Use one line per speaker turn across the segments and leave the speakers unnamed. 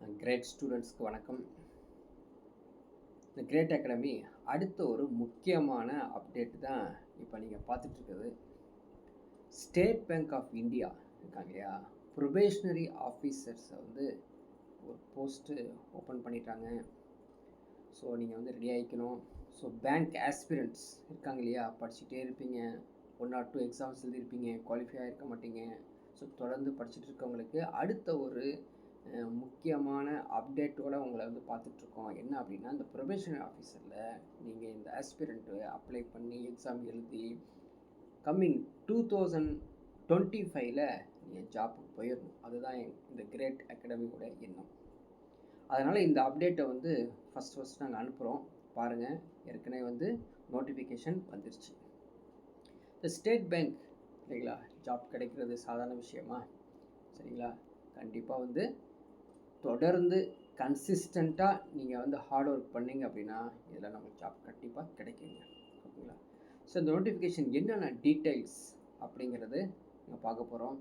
Great ஸ்டூடெண்ட்ஸ்க்கு வணக்கம். இந்த கிரேட் அகாடமி அடுத்த ஒரு முக்கியமான அப்டேட் தான் இப்போ நீங்கள் பார்த்துட்டு இருக்குது. ஸ்டேட் பேங்க் ஆஃப் இந்தியா இருக்காங்க இல்லையா, ப்ரொபேஷனரி ஆஃபீஸர்ஸை வந்து ஒரு போஸ்ட்டு ஓப்பன் பண்ணிட்டாங்க. ஸோ நீங்கள் வந்து ரெடி ஆகிக்கணும். ஸோ பேங்க் ஆஸ்பிரண்ட்ஸ் இருக்காங்க இல்லையா, படிச்சுட்டே இருப்பீங்க, 1 or 2 எக்ஸாம்ஸ் எழுதியிருப்பீங்க, குவாலிஃபை ஆகிருக்க மாட்டீங்க. ஸோ தொடர்ந்து படிச்சுட்டு இருக்கவங்களுக்கு அடுத்த ஒரு முக்கியமான அப்டேட்டோடு உங்களை வந்து பார்த்துட்ருக்கோம். என்ன அப்படின்னா, இந்த ப்ரொபேஷனரி ஆஃபீஸரில் நீங்கள் இந்த ஆஸ்பிரண்ட்டு அப்ளை பண்ணி எக்ஸாம் எழுதி கம்மிங் 2025 நீங்கள் ஜாப்புக்கு போயிடணும். அதுதான் இந்த கிரேட் அகாடமியோட எண்ணம். அதனால் இந்த அப்டேட்டை வந்து ஃபஸ்ட் நாங்கள் அனுப்புகிறோம். பாருங்கள், ஏற்கனவே வந்து நோட்டிஃபிகேஷன் வந்துருச்சு. இந்த ஸ்டேட் பேங்க் இல்லைங்களா, ஜாப் கிடைக்கிறது சாதாரண விஷயமா? சரிங்களா, கண்டிப்பாக வந்து தொடர்ந்து கன்சிஸ்டண்ட்டாக நீங்கள் வந்து ஹார்ட் ஒர்க் பண்ணிங்க அப்படின்னா இதில் நமக்கு ஜாப் கண்டிப்பாக கிடைக்குங்க. ஓகேங்களா? ஸோ இந்த நோட்டிஃபிகேஷன் என்னென்ன டீட்டெயில்ஸ் அப்படிங்கிறது நீங்கள் பார்க்க போகிறோம்.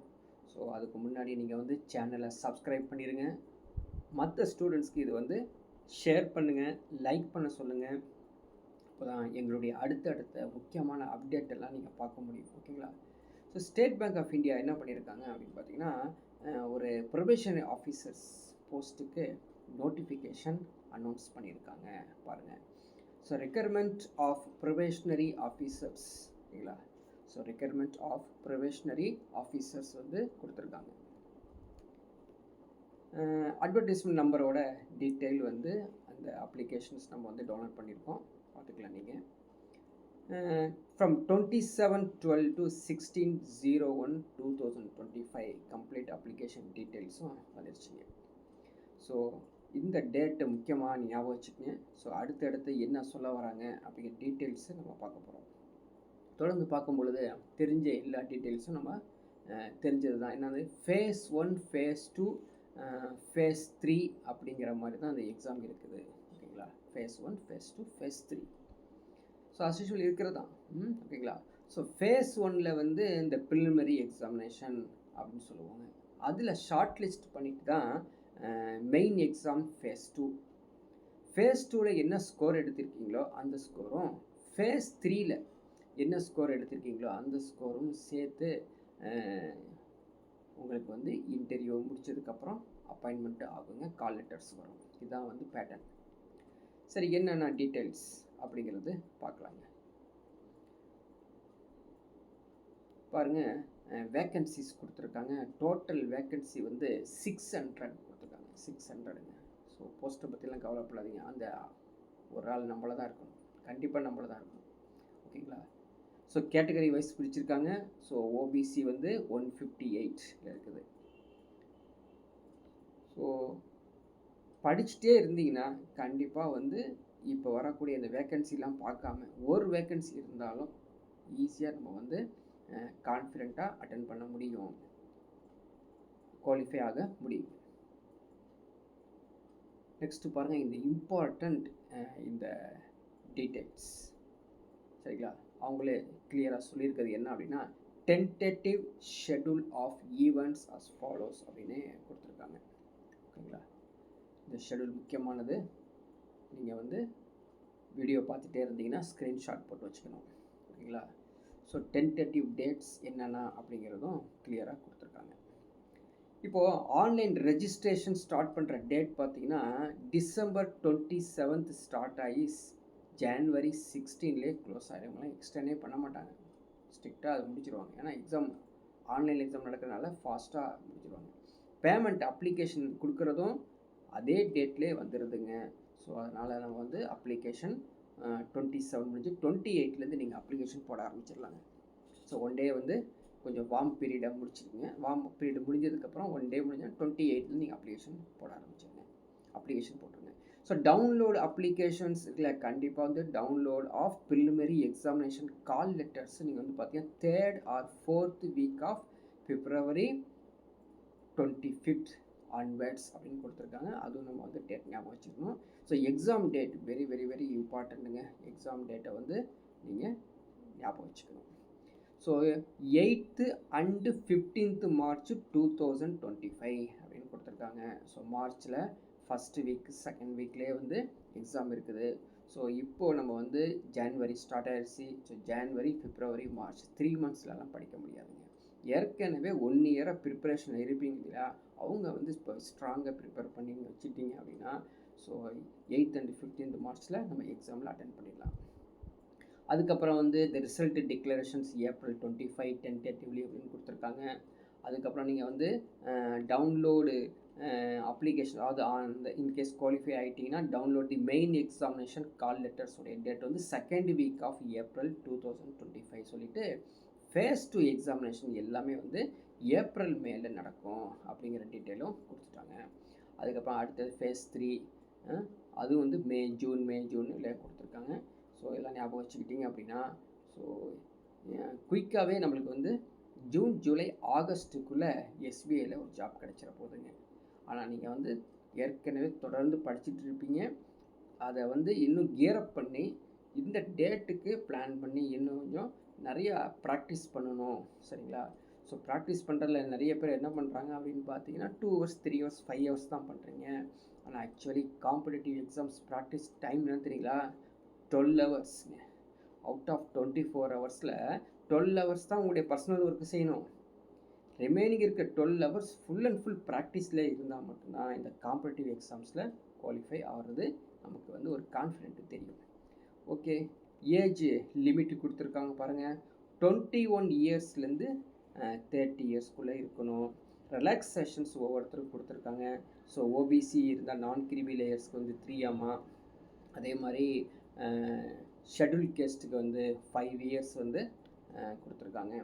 ஸோ அதுக்கு முன்னாடி நீங்கள் வந்து சேனலை சப்ஸ்கிரைப் பண்ணிடுங்க. மற்ற ஸ்டூடெண்ட்ஸ்க்கு இது வந்து ஷேர் பண்ணுங்கள், லைக் பண்ண சொல்லுங்கள். அப்போ தான் எங்களுடைய அடுத்தடுத்த முக்கியமான அப்டேட் எல்லாம் நீங்கள் பார்க்க முடியும். ஓகேங்களா? So State Bank of India என்ன பண்ணியிருக்காங்க அப்படின்னு பார்த்தீங்கன்னா, ஒரு ப்ரொபேஷனரி ஆஃபீஸர்ஸ் போஸ்ட்டுக்கு நோட்டிஃபிகேஷன் அனௌன்ஸ் பண்ணியிருக்காங்க. பாருங்கள். So recruitment of probationary officers இல்லைங்களா, so recruitment of probationary officers வந்து கொடுத்துருக்காங்க. அட்வர்டைஸ்மெண்ட் நம்பரோட டீட்டெயில் வந்து அந்த அப்ளிகேஷன்ஸ் நம்ம வந்து டவுன்லோட் பண்ணியிருக்கோம், பார்த்துக்கலாம் நீங்கள். ஃப்ரம் 27/12 to 16/01/2025 கம்ப்ளீட் அப்ளிகேஷன் டீட்டெயில்ஸும் வந்துருச்சுங்க. ஸோ இந்த டேட்டை முக்கியமாக ஞாபகம் வச்சுக்கோங்க. ஸோ அடுத்தடுத்து என்ன சொல்ல வராங்க அப்படிங்கிற டீட்டெயில்ஸை நம்ம பார்க்க போகிறோம். தொடர்ந்து பார்க்கும் பொழுது தெரிஞ்ச எல்லா டீட்டெயில்ஸும் நம்ம தெரிஞ்சது தான். என்னது phase 1, phase 2, phase 3 அப்படிங்கிற மாதிரி தான் அந்த எக்ஸாம் இருக்குது. ஓகேங்களா? phase 1, phase 2, phase 3 so as usual இருக்கிறது தான். ஓகேங்களா? ஸோ phase 1ல் வந்து இந்த ப்ரிலிமினரி எக்ஸாமினேஷன் அப்படின்னு சொல்லுவாங்க. அதில் ஷார்ட் லிஸ்ட் பண்ணிட்டு தான் மெயின் எக்ஸாம் phase 2. phase 2ல் என்ன ஸ்கோர் எடுத்திருக்கீங்களோ அந்த ஸ்கோரும், phase 3ல் என்ன ஸ்கோர் எடுத்திருக்கீங்களோ அந்த ஸ்கோரும் சேர்த்து உங்களுக்கு வந்து இன்டர்வியூ முடிச்சதுக்கப்புறம் அப்பாயின்மெண்ட்டு ஆகுங்க, கால் லெட்டர்ஸ் வரும். இதுதான் வந்து பேட்டர்ன். சரி, என்னென்ன டீட்டெயில்ஸ் அப்படிங்கிறது பார்க்கலாங்க. பாருங்கள், வேக்கன்சிஸ் கொடுத்துருக்காங்க. டோட்டல் வேக்கன்சி வந்து 600 கொடுத்துருக்காங்க. 600ங்க. ஸோ போஸ்ட்டை பற்றிலாம் கவலைப்படாதீங்க. அந்த ஒரு ஆள் நம்மள தான் இருக்கணும், கண்டிப்பாக நம்மள தான் இருக்கணும். ஓகேங்களா? ஸோ கேட்டகரி வைஸ் பிரிச்சிருக்காங்க. ஸோ ஓபிசி வந்து 158 இருக்குது. ஸோ படிச்சுட்டே இருந்தீங்கன்னா கண்டிப்பாக வந்து இப்போ வரக்கூடிய இந்த வேக்கன்சிலாம் பார்க்காம ஒரு வேக்கன்சி இருந்தாலும் ஈஸியாக நம்ம வந்து கான்ஃபிடெண்ட்டாக அட்டன் பண்ண முடியும், குவாலிஃபை ஆக முடியும். நெக்ஸ்ட்டு பாருங்கள், இந்த இம்பார்ட்டண்ட் இந்த டீட்டெயில்ஸ் சரிங்களா, அவங்களே கிளியராக சொல்லியிருக்கிறது என்ன அப்படின்னா, tentative schedule of events as follows அப்படின்னு கொடுத்துருக்காங்க. ஓகேங்களா? இந்த ஷெட்யூல் முக்கியமானது. நீங்கள் வந்து வீடியோ பார்த்துட்டே இருந்தீங்கன்னா ஸ்க்ரீன்ஷாட் போட்டு வச்சுக்கணும். ஓகேங்களா? ஸோ டென்டேட்டிவ் டேட்ஸ் என்னென்ன அப்படிங்கிறதும் கிளியராக கொடுத்துருக்காங்க. இப்போது ஆன்லைன் ரெஜிஸ்ட்ரேஷன் ஸ்டார்ட் பண்ணுற டேட் பார்த்தீங்கன்னா December 27 ஸ்டார்ட் ஆகி January 16 க்ளோஸ் ஆகிடுவாங்களாம். எக்ஸ்டெண்டே பண்ண மாட்டாங்க, ஸ்ட்ரிக்டாக அது முடிச்சிடுவாங்க. ஏன்னா எக்ஸாம் ஆன்லைன் எக்ஸாம் நடக்கிறதுனால ஃபாஸ்ட்டாக முடிச்சிடுவாங்க. பேமெண்ட் அப்ளிகேஷன் கொடுக்குறதும் அதே டேட்லேயே வந்துடுதுங்க. ஸோ அதனால் நம்ம வந்து அப்ளிகேஷன் 27 முடிஞ்சு 28லேருந்து நீங்கள் அப்ளிகேஷன் போட ஆரம்பிச்சிடலாங்க. ஸோ 1 டே வந்து கொஞ்சம் வார்ம் பீரியடை முடிச்சுருங்க. வார்ம் பீரியட் முடிஞ்சதுக்கப்புறம் 1 டே முடிஞ்சால் 28லேருந்து நீங்கள் அப்ளிகேஷன் போட ஆரம்பிச்சிடுங்க. அப்ளிகேஷன் போட்டுருங்க. ஸோ டவுன்லோட் அப்ளிகேஷன்ஸ் இல்லை, கண்டிப்பாக வந்து download of preliminary examination call letters நீங்கள் வந்து பார்த்தீங்கன்னா 3rd or 4th week of February 25th onwards அப்படின்னு கொடுத்துருக்காங்க. அதுவும் நம்ம வந்து டேட் ஞாபகம் வச்சுக்கணும். So exam date very very very இம்பார்ட்டண்ட்டுங்க. எக்ஸாம் டேட்டை வந்து நீங்கள் ஞாபகம் வச்சுக்கணும். So 8th and 15th March 2025 அப்படின்னு கொடுத்துருக்காங்க. ஸோ மார்ச்சில் ஃபஸ்ட்டு வீக் செகண்ட் வீக்லேயே வந்து எக்ஸாம் இருக்குது. ஸோ இப்போது நம்ம வந்து ஜான்வரி ஸ்டார்ட் ஆகிடுச்சு. ஸோ ஜான்வரி, பிப்ரவரி, மார்ச் 3 மந்த்ஸ்லலாம் படிக்க முடியாதுங்க. ஏற்கனவே 1 இயராக ப்ரிப்பரேஷன் இருப்பீங்க இல்லையா, அவங்க வந்து இப்போ ஸ்ட்ராங்காக ப்ரிப்பேர் பண்ணி வச்சுட்டிங்க அப்படின்னா ஸோ 8th and 15th மார்ச்சில் நம்ம எக்ஸாமில் அட்டென்ட் பண்ணிடலாம். அதுக்கப்புறம் வந்து இந்த ரிசல்ட் டிக்ளரேஷன்ஸ் ஏப்ரல் 25 டென்டேட்டிவ்லி அப்படின்னு கொடுத்துருக்காங்க. அதுக்கப்புறம் நீங்கள் வந்து டவுன்லோடு அப்ளிகேஷன், அதாவது அந்த இன்கேஸ் குவாலிஃபை ஆகிட்டிங்கன்னா download the main examination call லெட்டர்ஸோடைய டேட் வந்து 2nd week of April 2025 சொல்லிட்டு ஃபேஸ் 2 எக்ஸாமினேஷன் எல்லாமே வந்து ஏப்ரல் மேல நடக்கும் அப்படிங்கிற டீட்டெயிலும் கொடுத்துட்டாங்க. அதுக்கப்புறம் அடுத்தது ஃபேஸ் 3 அது வந்து மே ஜூனில் கொடுத்துருக்காங்க. ஸோ எல்லாம் ஞாபகம் வச்சுக்கிட்டிங்க அப்படின்னா ஸோ குயிக்காகவே நம்மளுக்கு வந்து ஜூன், ஜூலை, ஆகஸ்ட்டுக்குள்ளே எஸ்பிஐயில் ஒரு ஜாப் கிடச்சிட போகுதுங்க. ஆனால் நீங்கள் வந்து ஏற்கனவே தொடர்ந்து படிச்சுட்டு இருப்பீங்க. அதை வந்து இன்னும் கியரப் பண்ணி இந்த டேட்டுக்கு பிளான் பண்ணி இன்னும் கொஞ்சம் நிறையா ப்ராக்டிஸ் பண்ணணும், சரிங்களா? ஸோ ப்ராக்டிஸ் பண்ணுறதுல நிறைய பேர் என்ன பண்ணுறாங்க அப்படின்னு பார்த்தீங்கன்னா 2 hours 3 hours 5 hours தான் பண்ணுறீங்க. ஆனால் actually competitive exams practice time என்ன தெரியுங்களா? 12 ஹவர்ஸ்ங்க. அவுட் ஆஃப் 24 ஹவர்ஸில் 12 ஹவர்ஸ் தான் உங்களுடைய பர்சனல் ஒர்க்கு செய்யணும். ரிமைனிங் இருக்க 12 ஹவர்ஸ் ஃபுல் அண்ட் ஃபுல் ப்ராக்டிஸில் இருந்தால் மட்டும்தான் இந்த காம்படிட்டிவ் எக்ஸாம்ஸில் குவாலிஃபை ஆகிறது நமக்கு வந்து ஒரு கான்ஃபிடென்ட்டு தெரியும். ஓகே, ஏஜ் லிமிட்டு கொடுத்துருக்காங்க பாருங்கள். 21 இயர்ஸ்லேருந்து 30 இயர்ஸ்க்குள்ளே இருக்கணும். ரிலாக்ஸேஷன்ஸ் ஒவ்வொருத்தரும் கொடுத்துருக்காங்க. ஸோ ஓபிசி இருந்தால் நான் கிரிமி லேயர்ஸ்க்கு வந்து 3 ஆமா. அதே மாதிரி ஷெட்யூல் கேஸ்ட்டுக்கு வந்து 5 இயர்ஸ் வந்து கொடுத்துருக்காங்க.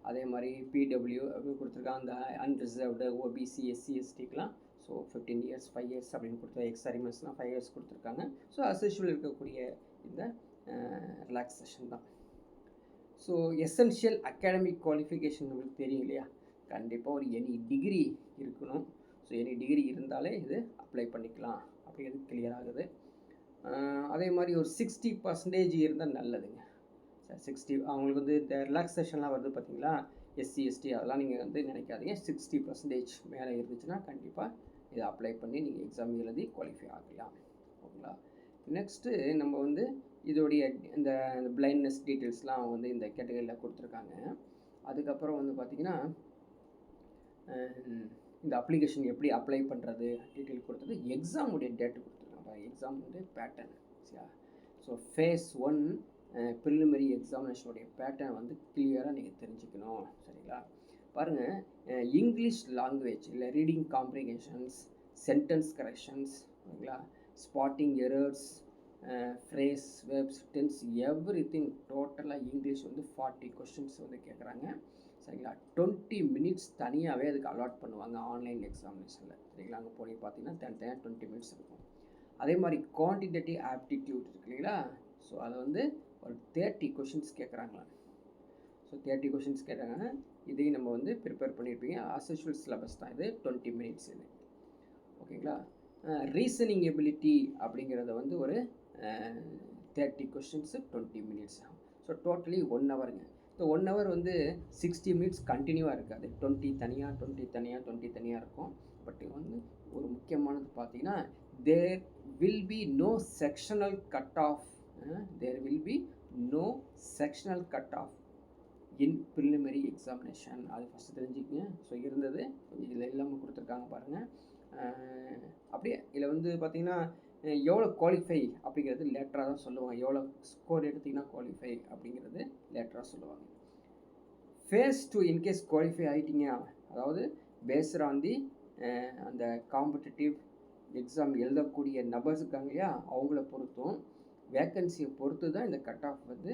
அதே மாதிரி பிடபிள்யூ அப்படின்னு கொடுத்துருக்காங்க. அந்த அன்ரிசர்வ்டு ஓபிசி எஸ்சி எஸ்டிக்கெலாம் ஸோ 15 இயர்ஸ் 5 இயர்ஸ் அப்படின்னு கொடுத்தா, எக்ஸ்ஆர்எம்எஸ்லாம் 5 இயர்ஸ் கொடுத்துருக்காங்க. ஸோ அஸ்யூஷுவல் இருக்கக்கூடிய இந்த ரிலாக்ஸேஷன் தான். ஸோ எசென்ஷியல் அகாடமிக் குவாலிஃபிகேஷன் நம்மளுக்கு தெரியும் இல்லையா, கண்டிப்பாக ஒரு எனி டிகிரி இருக்கணும். ஸோ எனி டிகிரி இருந்தாலே இது அப்ளை பண்ணிக்கலாம் அப்படிங்கிறது கிளியர் ஆகுது. அதே மாதிரி ஒரு 60% இருந்தால் நல்லதுங்க. 60 அவங்களுக்கு வந்து இந்த ரிலாக்ஸேஷன்லாம் வருது பார்த்தீங்களா, எஸ்சி எஸ்டி அதெல்லாம் நீங்கள் வந்து நினைக்காதீங்க. 60% மேலே இருந்துச்சுன்னா கண்டிப்பாக இதை அப்ளை பண்ணி நீங்கள் எக்ஸாம் எழுதி குவாலிஃபை ஆகலாம். ஓகேங்களா? நெக்ஸ்ட்டு நம்ம வந்து இதோடைய இந்த பிளைண்ட்னஸ் டீட்டெயில்ஸ்லாம் அவங்க வந்து இந்த கேட்டகரியில் கொடுத்துருக்காங்க. அதுக்கப்புறம் வந்து பார்த்திங்கன்னா இந்த அப்ளிகேஷன் எப்படி அப்ளை பண்ணுறது டீட்டெயில் கொடுத்தது, எக்ஸாமுடைய டேட்டு கொடுத்துருக்காங்க. எக்ஸாம் வந்து பேட்டர்ன், சரியா? ஸோ ஃபேஸ் 1 ப்ரிலிமினரி எக்ஸாமினேஷனுடைய பேட்டர்ன் வந்து கிளியராக நீங்கள் தெரிஞ்சுக்கணும், சரிங்களா? பாருங்கள், இங்கிலீஷ் லாங்குவேஜ் இல்லை ரீடிங் காம்ப்ரிஹென்ஷன்ஸ், சென்டென்ஸ் கரெக்ஷன்ஸ், ஓகேங்களா, spotting errors, phrase, verbs, tense, everything டோட்டலாக இங்கிலீஷ் வந்து 40 கொஸ்டின்ஸ் வந்து கேட்குறாங்க, சரிங்களா? 20 minutes தனியாகவே அதுக்கு அலாட் பண்ணுவாங்க ஆன்லைன் எக்ஸாமினேஷனில், சரிங்களா? அங்கே போய் பார்த்தீங்கன்னா தனியாக 20 minutes இருக்கும். அதே மாதிரி குவான்டிடேட்டிவ் ஆப்டிடியூட் இருக்கு இல்லைங்களா, ஸோ அதை வந்து ஒரு 30 கொஷின்ஸ் கேட்குறாங்களா. ஸோ 30 கொஷின்ஸ் கேட்டாங்க. இதையும் நம்ம வந்து ப்ரிப்பேர் பண்ணியிருப்பீங்க. அஸ்யூஷுவல் சிலபஸ் தான் இது, 20 minutes இது, ஓகேங்களா? ரீசனிங் எபிலிட்டி அப்படிங்கிறத வந்து ஒரு 30 கொஷின்ஸு 20 minutes ஆகும். So totally 1 ஹவருங்க. ஸோ 1 hour வந்து 60 minutes கண்டினியூவாக இருக்காது. 20 தனியாக 20 தனியாக 20 தனியாக இருக்கும். பட் வந்து ஒரு முக்கியமானது பார்த்தீங்கன்னா there will be no sectional cut off. There will be no sectional cut off in preliminary examination. அது ஃபஸ்ட்டு தெரிஞ்சுக்கங்க. ஸோ இருந்தது கொஞ்சம் இதில் இல்லாமல் கொடுத்துருக்காங்க பாருங்கள். அப்படியே இதில் வந்து பார்த்திங்கன்னா எவ்வளோ குவாலிஃபை அப்படிங்கிறது லேட்டராக தான் சொல்லுவாங்க. எவ்வளோ ஸ்கோர் எடுத்திங்கன்னா குவாலிஃபை அப்படிங்கிறது லேட்டராக சொல்லுவாங்க. ஃபேஸ் 2 இன்கேஸ் குவாலிஃபை ஆகிட்டிங்க, அதாவது பேஸ்ட் ஆன் தி அந்த காம்படிட்டிவ் எக்ஸாம் எழுதக்கூடிய நபர்ஸ் இருக்காங்க இல்லையா, அவங்கள பொறுத்தும் வேக்கன்சியை பொறுத்து தான் இந்த கட் ஆஃப் வந்து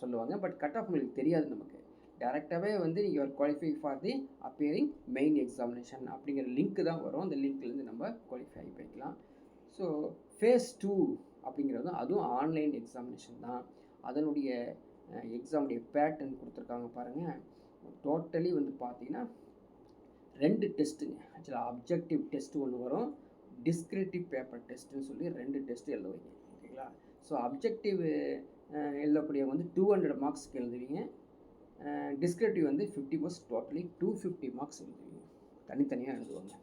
சொல்லுவாங்க. பட் கட் ஆஃப் உங்களுக்கு தெரியாது. நமக்கு டேரெக்டாகவே வந்து நீங்கள் qualify for the appearing main examination அப்படிங்கிற லிங்க் தான் வரும். அந்த லிங்க்லேருந்து நம்ம குவாலிஃபை ஆகி போய்க்கலாம். ஸோ ஃபேஸ் 2 அப்படிங்கிறது அதுவும் ஆன்லைன் எக்ஸாமினேஷன் தான். அதனுடைய எக்ஸாமுடைய பேட்டர்ன் கொடுத்துருக்காங்க பாருங்கள். டோட்டலி வந்து பார்த்தீங்கன்னா 2 டெஸ்ட்டுங்க. ஆக்சுவலாக அப்ஜெக்டிவ் டெஸ்ட்டு ஒன்று வரும், டிஸ்கிரிப்டிவ் பேப்பர் டெஸ்ட்டுன்னு சொல்லி 2 டெஸ்ட்டு எழுதுவீங்க, ஓகேங்களா? ஸோ அப்ஜெக்டிவ் எழுதக்கூடியவங்க வந்து 200 மார்க்ஸ்க்கு எழுதுவீங்க. டிஸ்கிரிப்டிவ் வந்து 50 மார்க்ஸ், டோட்டலி 250 மார்க்ஸ் எழுதுவீங்க. தனித்தனியாக எழுதுவாங்க.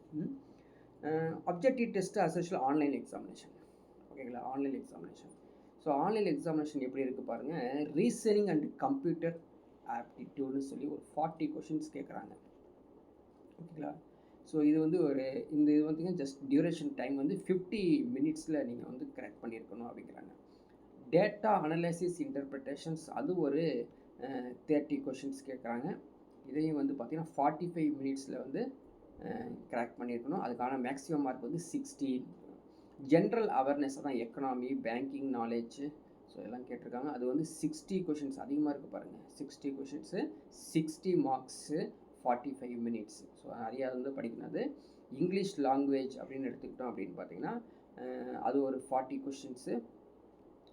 அப்ஜெக்டிவ் டெஸ்ட்டு அசோஷியல் ஆன்லைன் எக்ஸாமினேஷன். ஓகேங்களா, online examination. So online examination எப்படி இருக்குது பாருங்கள். ரீசனிங் அண்ட் கம்ப்யூட்டர் ஆப்டிடியூட்னு சொல்லி ஒரு 40 கொஷின்ஸ் கேட்குறாங்க. ஓகேங்களா. ஸோ இது வந்து இது வந்து ஜஸ்ட் டியூரேஷன் டைம் வந்து 50 மினிட்ஸில் நீங்கள் வந்து கரெக்ட் பண்ணியிருக்கணும் அப்படிங்கிறாங்க. டேட்டா அனலைசிஸ் இன்டர்பிரிட்டேஷன்ஸ் அது ஒரு 30 கொஷின்ஸ் கேட்குறாங்க. இதையும் வந்து பார்த்திங்கன்னா 45 மினிட்ஸில் வந்து கிராக் பண்ணியிருக்கணும். அதுக்கான மேக்ஸிமம் மார்க் வந்து 60. ஜென்ரல் அவேர்னஸ் தான் எக்கனாமி, பேங்கிங் நாலேஜ், ஸோ எல்லாம் கேட்டிருக்காங்க. அது வந்து 60 கொஷின்ஸ் அதிகமாக இருக்குது பாருங்கள். 60 கொஷின்ஸு, 60 மார்க்ஸு, 45 மினிட்ஸ். ஸோ நிறையா வந்து படிக்கிறது. இங்கிலீஷ் லாங்குவேஜ் அப்படின்னு எடுத்துக்கிட்டோம் அப்படின்னு பார்த்தீங்கன்னா அது ஒரு 40 கொஷின்ஸு.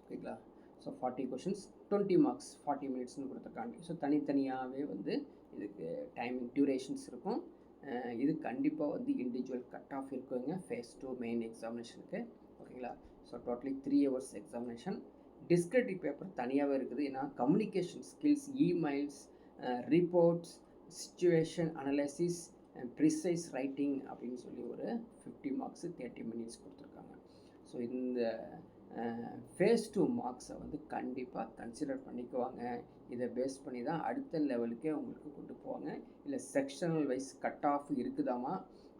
ஓகேங்களா. ஸோ 40 கொஷின்ஸ், 20 மார்க்ஸ், 40 மினிட்ஸ்னு கொடுத்துருக்காங்க. ஸோ தனித்தனியாகவே வந்து இதுக்கு டைமிங் டியூரேஷன்ஸ் இருக்கும். இது கண்டிப்பாக வந்து இண்டிவிஜுவல் கட் ஆஃப் இருக்குங்க ஃபேஸ் 2 மெயின் எக்ஸாமினேஷனுக்கு. ஓகேங்களா. So totally 3 hours examination. Descriptive paper தனியாகவே இருக்குது. ஏன்னா communication skills, emails, reports, situation analysis, precise writing அப்படின்னு சொல்லி ஒரு 50 மார்க்ஸு, 30 மினிட்ஸ் கொடுத்துருக்காங்க. ஸோ இந்த ஃபேஸ் 2 மார்க்ஸை வந்து கண்டிப்பாக கன்சிடர் பண்ணிக்குவாங்க. இதை பேஸ் பண்ணி தான் அடுத்த லெவலுக்கே உங்களுக்கு கொண்டு போவாங்க. இல்லை செக்ஷனல் வைஸ் கட் ஆஃப் இருக்குதாமா,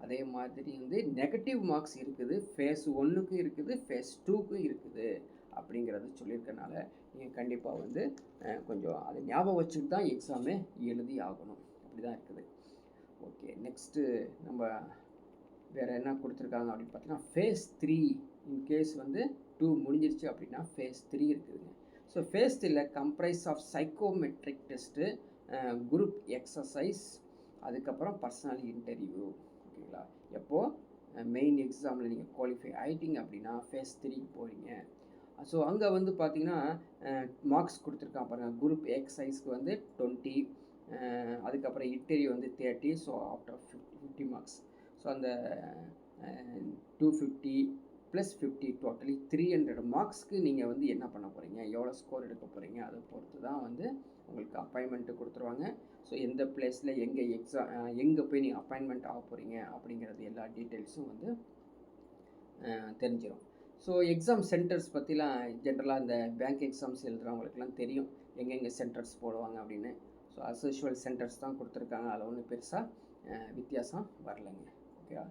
அதே மாதிரி வந்து நெகட்டிவ் மார்க்ஸ் இருக்குது. ஃபேஸ் 1க்கு இருக்குது, ஃபேஸ் 2க்கு இருக்குது அப்படிங்கிறது சொல்லியிருக்கனால நீங்கள் கண்டிப்பாக வந்து கொஞ்சம் அதை ஞாபகம் வச்சுட்டு தான் எக்ஸாமே எழுதி ஆகணும். அப்படி தான் இருக்குது. ஓகே, நெக்ஸ்ட்டு நம்ம வேறு என்ன கொடுத்துருக்காங்க அப்படின்னு பார்த்தீங்கன்னா ஃபேஸ் 3 இன்கேஸ் வந்து 2 முடிஞ்சிருச்சு அப்படின்னா ஃபேஸ் 3 இருக்குதுங்க. ஸோ ஃபேஸ் 3ல comprise of psychometric test, group exercise, அதுக்கப்புறம் பர்சனல் இன்டர்வியூ. ஓகேங்களா. எப்போது மெயின் எக்ஸாமில் நீங்கள் குவாலிஃபை ஆகிட்டீங்க அப்படின்னா ஃபேஸ் 3க்கு போகிறீங்க. ஸோ அங்கே வந்து பார்த்தீங்கன்னா மார்க்ஸ் கொடுத்துருக்கான் பாருங்கள். குரூப் எக்ஸசைஸ்க்கு வந்து 20, அதுக்கப்புறம் இன்டர்வியூ வந்து 30. So after 50 marks. ஸோ அந்த 250 + 50 டோட்டலி 300 மார்க்ஸ்க்கு நீங்கள் வந்து என்ன பண்ண போகிறீங்க, எவ்வளோ ஸ்கோர் எடுக்க போகிறீங்க, அதை பொறுத்து தான் வந்து உங்களுக்கு அப்பாயின்மெண்ட்டு கொடுத்துருவாங்க. ஸோ எந்த பிளேஸில் எங்கே போய் நீங்கள் அப்பாயின்மெண்ட் ஆக போகிறீங்க அப்படிங்கிறது எல்லா டீட்டெயில்ஸும் வந்து தெரிஞ்சிடும். ஸோ எக்ஸாம் சென்டர்ஸ் பற்றிலாம் ஜென்ரலாக இந்த பேங்க் எக்ஸாம்ஸ் எழுதுகிறவங்களுக்குலாம் தெரியும் எங்கெங்கே சென்டர்ஸ் போடுவாங்க அப்படின்னு. ஸோ அஸ்யூஷுவல் சென்டர்ஸ் தான் கொடுத்துருக்காங்க. அதில் ஒன்றும் பெருசாக வித்தியாசம் வரலைங்க. ஓகேவா.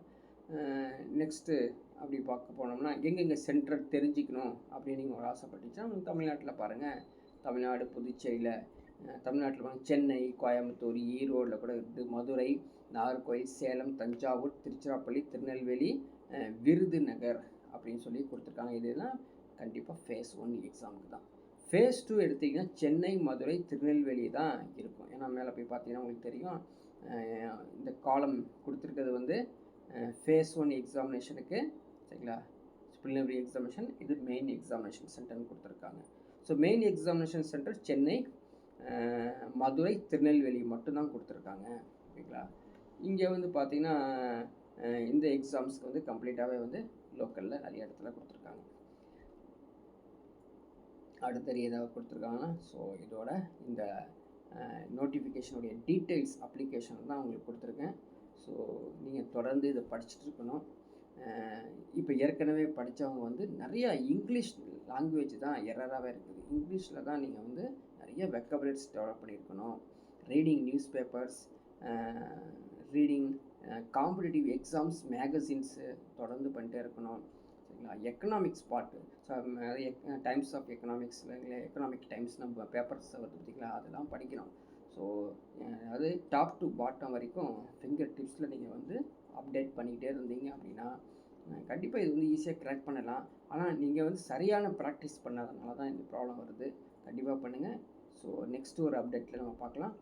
நெக்ஸ்ட்டு அப்படி பார்க்க போனோம்னா எங்கெங்கே சென்டர் தெரிஞ்சிக்கணும் அப்படின்னு நீங்கள் ஒரு ஆசைப்பட்டுச்சுன்னா தமிழ்நாட்டில் பாருங்கள். தமிழ்நாடு, புதுச்சேரியில், தமிழ்நாட்டில் சென்னை, கோயம்புத்தூர், ஈரோடில் கூட இருக்குது. மதுரை, நாகர்கோவில், சேலம், தஞ்சாவூர், திருச்சிராப்பள்ளி, திருநெல்வேலி, விருதுநகர் அப்படின்னு சொல்லி கொடுத்துருக்காங்க. இதெல்லாம் கண்டிப்பாக ஃபேஸ் 1 எக்ஸாமுக்கு தான். ஃபேஸ் 2 எடுத்திங்கன்னா சென்னை, மதுரை, திருநெல்வேலி தான் இருக்கும். ஏன்னா மேலே போய் பார்த்தீங்கன்னா உங்களுக்கு தெரியும் இந்த காலம் கொடுத்துருக்கிறது வந்து ஃபேஸ் 1 எக்ஸாமினேஷனுக்கு. சரிங்களா. ப்ரிலிமினரி எக்ஸாமினேஷன், இது மெயின் எக்ஸாமினேஷன் சென்டர்னு கொடுத்துருக்காங்க. So main examination centre Chennai, Madurai, Tirunelveli மட்டும்தான் கொடுத்துருக்காங்க. ஓகேங்களா. இங்கே வந்து பார்த்திங்கன்னா இந்த எக்ஸாம்ஸ்க்கு வந்து கம்ப்ளீட்டாகவே வந்து லோக்கலில் நிறைய இடத்துல கொடுத்துருக்காங்க. அடுத்த ஏதாவது கொடுத்துருக்காங்கன்னா ஸோ இதோட இந்த நோட்டிஃபிகேஷனுடைய டீட்டெயில்ஸ் அப்ளிகேஷன் தான் உங்களுக்கு கொடுத்துருக்கேன். ஸோ நீங்கள் தொடர்ந்து இதை படிச்சுட்டு இருக்கணும். இப்போ ஏற்கனவே படித்தவங்க வந்து நிறையா இங்கிலீஷ் லாங்குவேஜ் தான் எரராகவே இருக்குது. இங்கிலீஷில் தான் நீங்கள் வந்து நிறைய வெக்கபுலரிஸ் டெவலப் பண்ணியிருக்கணும். Reading newspapers, reading competitive exams, magazines தொடர்ந்து பண்ணிட்டே இருக்கணும். சரிங்களா. Economics part, so times of எக்கனாமிக்ஸில் எக்கனாமிக் டைம்ஸ் நம்ம பேப்பர்ஸ் வருது பார்த்திங்களா, அதெல்லாம் படிக்கணும். ஸோ அது டாப் டு பாட்டம் வரைக்கும் ஃபிங்கர் டிப்ஸில் நீங்கள் வந்து அப்டேட் பண்ணிக்கிட்டே இருந்தீங்க அப்படின்னா கண்டிப்பாக இது வந்து ஈஸியாக க்ராக் பண்ணலாம். ஆனால் நீங்கள் வந்து சரியான ப்ராக்டிஸ் பண்ணாதனால தான் இந்த ப்ராப்ளம் வருது. கண்டிப்பாக பண்ணுங்கள். ஸோ நெக்ஸ்ட்டு ஒரு அப்டேட்டில் நம்ம பார்க்கலாம்.